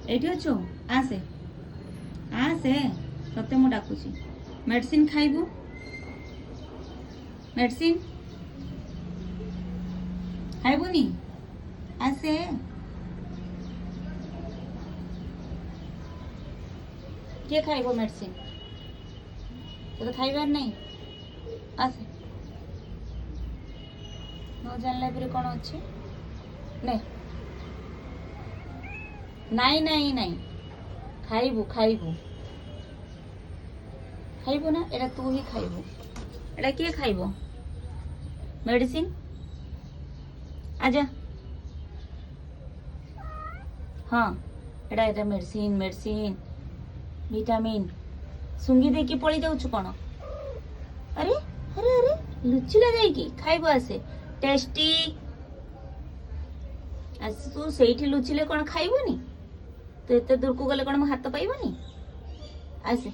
ଏଇଠି ଅଛୁ ଆସେ ଆସେ ତତେ ମୁଁ ଡାକୁଛି ମେଡିସିନ ଖାଇବୁ ମେଡିସିନ ଖାଇବୁନି ଆସେ କିଏ ଖାଇବ ମେଡିସିନ ତତେ ଖାଇବାର ନାହିଁ ଆସେ ନ ଜାଣିଲା ପରେ କ'ଣ ଅଛି ନେ ନାଇଁ ନାଇଁ ନାଇଁ ଖାଇବୁ ଖାଇବୁ ଖାଇବୁ ନା ଏଟା ତୁ ହିଁ ଖାଇବୁ ଏଟା କିଏ ଖାଇବ ମେଡିସିନ आजा हाँ एटा एटा मेडिसिन मेडिसिन विटामिन सुंगी दे की पड़ी जाऊछु कोन अरे अरे अरे लुचिला जाई की खाइबो आसे टेस्टी आसे तू सेठी लुचिले कोन खाइबोनी तो एते दूर को गले कोन हाथ पाइबोनी आसे